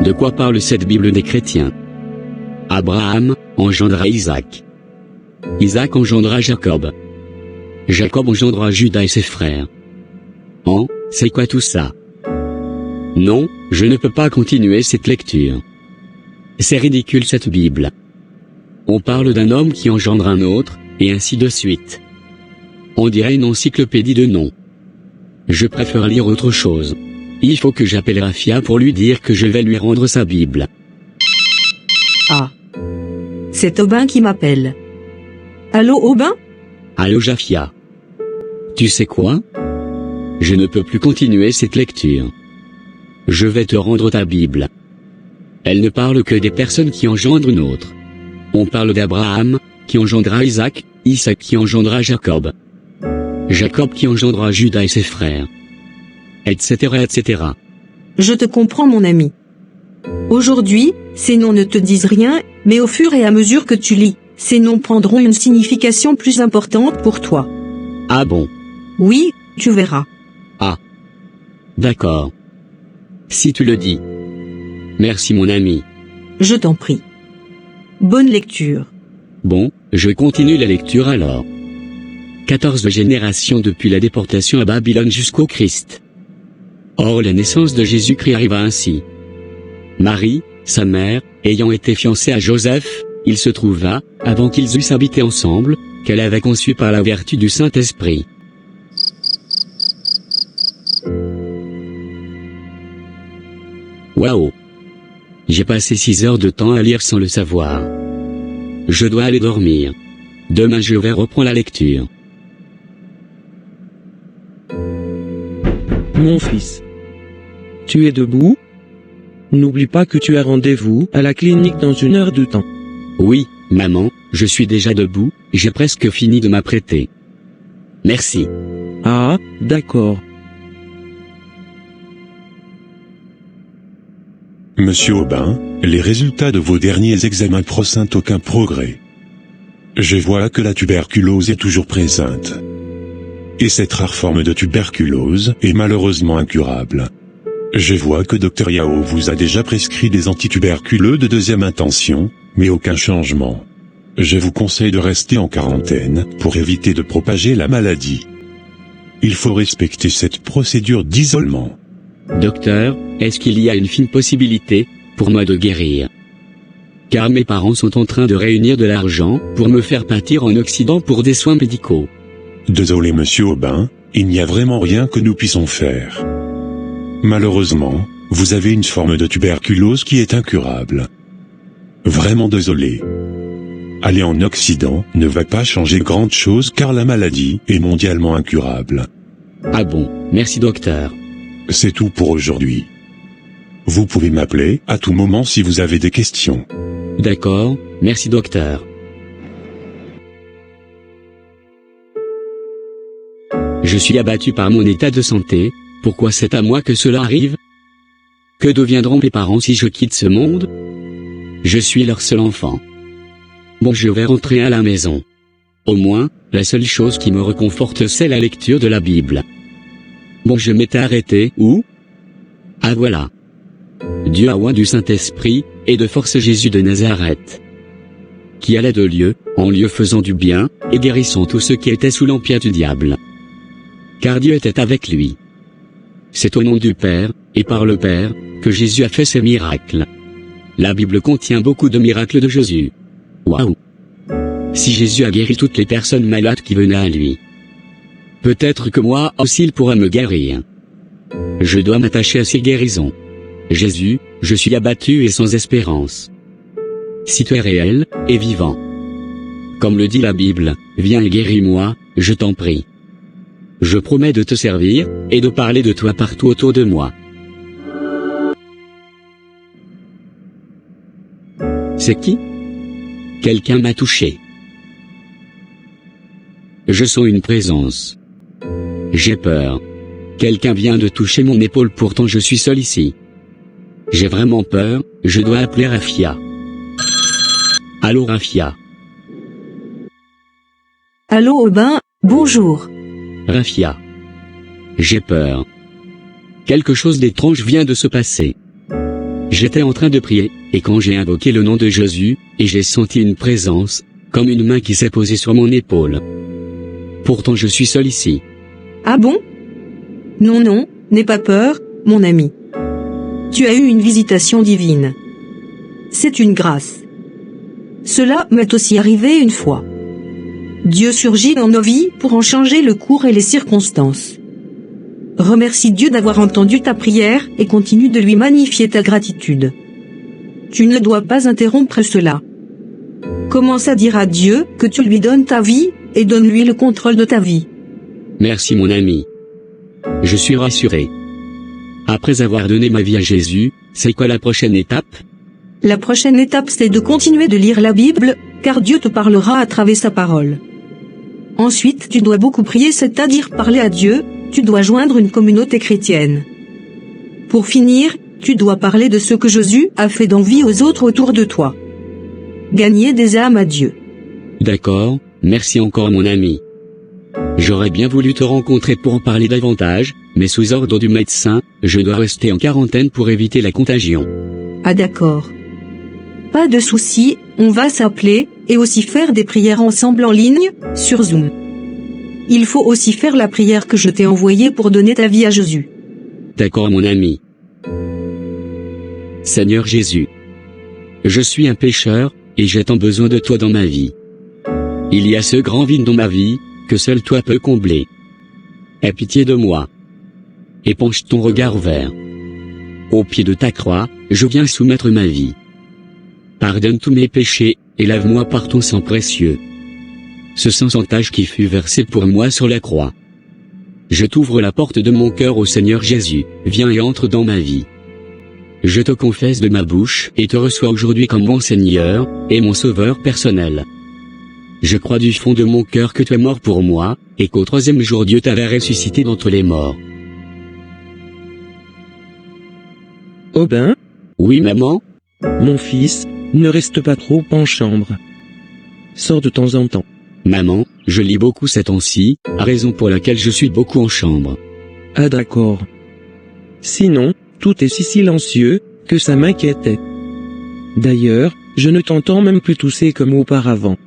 De quoi parle cette Bible des chrétiens? Abraham engendra Isaac. Isaac engendra Jacob. Jacob engendra Judas et ses frères. C'est quoi tout ça? Non, je ne peux pas continuer cette lecture. C'est ridicule cette Bible. On parle d'un homme qui engendre un autre, et ainsi de suite. On dirait une encyclopédie de noms. Je préfère lire autre chose. Il faut que j'appelle Rafia pour lui dire que je vais lui rendre sa Bible. Ah. C'est Aubin qui m'appelle. Allô Aubin? Allô Jafia. Tu sais quoi? Je ne peux plus continuer cette lecture. Je vais te rendre ta Bible. Elle ne parle que des personnes qui engendrent une autre. On parle d'Abraham, qui engendra Isaac, Isaac qui engendra Jacob. Jacob qui engendra Judas et ses frères. Etc. etc. Je te comprends mon ami. Aujourd'hui, ces noms ne te disent rien, mais au fur et à mesure que tu lis, ces noms prendront une signification plus importante pour toi. Ah bon? Oui, tu verras. Ah. D'accord. Si tu le dis. Merci mon ami. Je t'en prie. Bonne lecture. Bon, je continue la lecture alors. 14 générations depuis la déportation à Babylone jusqu'au Christ. Or la naissance de Jésus-Christ arriva ainsi. Marie, sa mère, ayant été fiancée à Joseph, il se trouva, avant qu'ils eussent habité ensemble, qu'elle avait conçu par la vertu du Saint-Esprit. Waouh! J'ai passé 6 heures de temps à lire sans le savoir. Je dois aller dormir. Demain je vais reprendre la lecture. Mon fils. Tu es debout? N'oublie pas que tu as rendez-vous à la clinique dans 1 heure de temps. Oui, maman, je suis déjà debout, j'ai presque fini de m'apprêter. Merci. Ah, d'accord. Monsieur Aubin, les résultats de vos derniers examens présentent aucun progrès. Je vois que la tuberculose est toujours présente. Et cette rare forme de tuberculose est malheureusement incurable. Je vois que Dr Yao vous a déjà prescrit des antituberculeux de 2e intention, mais aucun changement. Je vous conseille de rester en quarantaine pour éviter de propager la maladie. Il faut respecter cette procédure d'isolement. Docteur, est-ce qu'il y a une fine possibilité pour moi de guérir? Car mes parents sont en train de réunir de l'argent pour me faire partir en Occident pour des soins médicaux. Désolé monsieur Aubin, il n'y a vraiment rien que nous puissions faire. Malheureusement, vous avez une forme de tuberculose qui est incurable. Vraiment désolé. Aller en Occident ne va pas changer grande chose car la maladie est mondialement incurable. Ah bon, merci docteur. C'est tout pour aujourd'hui. Vous pouvez m'appeler à tout moment si vous avez des questions. D'accord, merci docteur. Je suis abattu par mon état de santé, pourquoi c'est à moi que cela arrive? Que deviendront mes parents si je quitte ce monde? Je suis leur seul enfant. Bon, je vais rentrer à la maison. Au moins, la seule chose qui me réconforte c'est la lecture de la Bible. Bon, je m'étais arrêté où? Ah voilà. Dieu a oint du Saint-Esprit, et de force Jésus de Nazareth, qui allait de lieu en lieu faisant du bien, et guérissant tous ceux qui étaient sous l'empire du diable. Car Dieu était avec lui. C'est au nom du Père, et par le Père, que Jésus a fait ses miracles. La Bible contient beaucoup de miracles de Jésus. Waouh! Si Jésus a guéri toutes les personnes malades qui venaient à lui, peut-être que moi aussi il pourra me guérir. Je dois m'attacher à ses guérisons. Jésus, je suis abattu et sans espérance. Si tu es réel, et vivant, comme le dit la Bible, viens et guéris-moi, je t'en prie. Je promets de te servir, et de parler de toi partout autour de moi. C'est qui? Quelqu'un m'a touché. Je sens une présence. J'ai peur. Quelqu'un vient de toucher mon épaule, pourtant je suis seul ici. J'ai vraiment peur, je dois appeler Rafia. Allô Rafia. Allô Aubin, bonjour. Rafia. J'ai peur. Quelque chose d'étrange vient de se passer. J'étais en train de prier, et quand j'ai invoqué le nom de Jésus, et j'ai senti une présence, comme une main qui s'est posée sur mon épaule. Pourtant je suis seul ici. Ah bon? Non, non, n'aie pas peur, mon ami. Tu as eu une visitation divine. C'est une grâce. Cela m'est aussi arrivé une fois. Dieu surgit dans nos vies pour en changer le cours et les circonstances. Remercie Dieu d'avoir entendu ta prière et continue de lui magnifier ta gratitude. Tu ne dois pas interrompre cela. Commence à dire à Dieu que tu lui donnes ta vie et donne-lui le contrôle de ta vie. Merci mon ami. Je suis rassuré. Après avoir donné ma vie à Jésus, c'est quoi la prochaine étape? La prochaine étape, c'est de continuer de lire la Bible, car Dieu te parlera à travers sa parole. Ensuite, tu dois beaucoup prier, c'est-à-dire parler à Dieu, tu dois joindre une communauté chrétienne. Pour finir, tu dois parler de ce que Jésus a fait d'envie aux autres autour de toi. Gagner des âmes à Dieu. D'accord, merci encore mon ami. J'aurais bien voulu te rencontrer pour en parler davantage, mais sous ordre du médecin, je dois rester en quarantaine pour éviter la contagion. Ah d'accord. Pas de souci, on va s'appeler, et aussi faire des prières ensemble en ligne, sur Zoom. Il faut aussi faire la prière que je t'ai envoyée pour donner ta vie à Jésus. D'accord mon ami. Seigneur Jésus. Je suis un pécheur, et j'ai tant besoin de toi dans ma vie. Il y a ce grand vide dans ma vie, que seul toi peux combler. Aie pitié de moi. Et penche ton regard vers. Au pied de ta croix, je viens soumettre ma vie. Pardonne tous mes péchés, et lave-moi par ton sang précieux. Ce sang sans tache qui fut versé pour moi sur la croix. Je t'ouvre la porte de mon cœur au Seigneur Jésus, viens et entre dans ma vie. Je te confesse de ma bouche et te reçois aujourd'hui comme mon Seigneur, et mon Sauveur personnel. Je crois du fond de mon cœur que tu es mort pour moi, et qu'au troisième jour Dieu t'avait ressuscité d'entre les morts. Aubin? Oui maman? Mon fils, ne reste pas trop en chambre. Sors de temps en temps. Maman, je lis beaucoup ces temps-ci, raison pour laquelle je suis beaucoup en chambre. Ah d'accord. Sinon, tout est si silencieux, que ça m'inquiétait. D'ailleurs, je ne t'entends même plus tousser comme auparavant.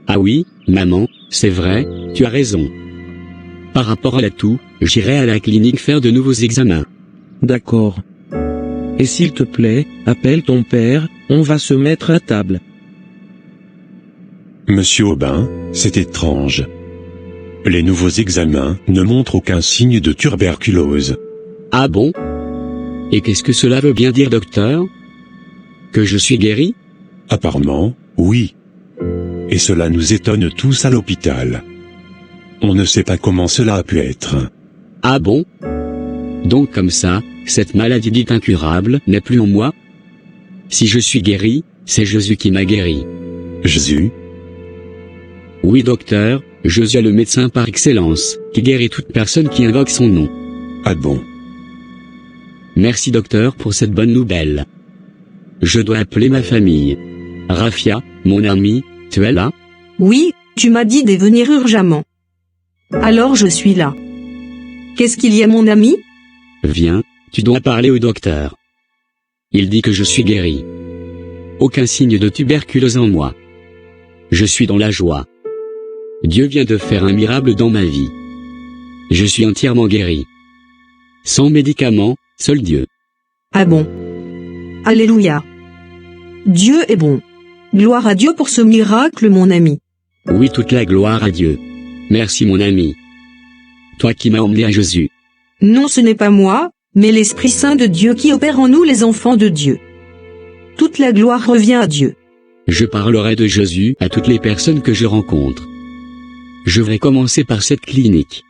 Ah oui, maman, c'est vrai, tu as raison. Par rapport à la toux, j'irai à la clinique faire de nouveaux examens. D'accord. Et s'il te plaît, appelle ton père, on va se mettre à table. Monsieur Aubin, c'est étrange. Les nouveaux examens ne montrent aucun signe de tuberculose. Ah bon? Et qu'est-ce que cela veut bien dire, docteur? Que je suis guéri? Apparemment, oui. Et cela nous étonne tous à l'hôpital. On ne sait pas comment cela a pu être. Ah bon? Donc comme ça, cette maladie dite incurable n'est plus en moi? Si je suis guéri, c'est Jésus qui m'a guéri. Jésus? Oui docteur, Jésus est le médecin par excellence, qui guérit toute personne qui invoque son nom. Ah bon? Merci docteur pour cette bonne nouvelle. Je dois appeler ma famille. Rafia, mon ami, tu es là? Oui, tu m'as dit de venir urgemment. Alors je suis là. Qu'est-ce qu'il y a mon ami? Viens, tu dois parler au docteur. Il dit que je suis guéri. Aucun signe de tuberculose en moi. Je suis dans la joie. Dieu vient de faire un miracle dans ma vie. Je suis entièrement guéri. Sans médicaments, seul Dieu. Ah bon? Alléluia. Dieu est bon. Gloire à Dieu pour ce miracle mon ami. Oui, toute la gloire à Dieu. Merci mon ami. Toi qui m'as emmené à Jésus. Non, ce n'est pas moi, mais l'Esprit Saint de Dieu qui opère en nous les enfants de Dieu. Toute la gloire revient à Dieu. Je parlerai de Jésus à toutes les personnes que je rencontre. Je vais commencer par cette clinique.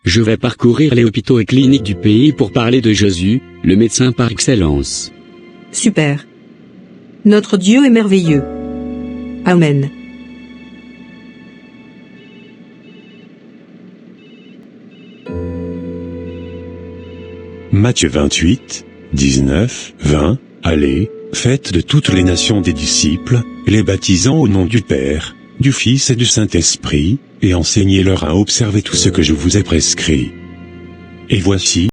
Je vais parcourir les hôpitaux et cliniques du pays pour parler de Jésus, le médecin par excellence. Super. Notre Dieu est merveilleux. Amen. Matthieu 28, 19, 20, allez, faites de toutes les nations des disciples, les baptisant au nom du Père, du Fils et du Saint-Esprit, et enseignez-leur à observer tout ce que je vous ai prescrit. Et voici,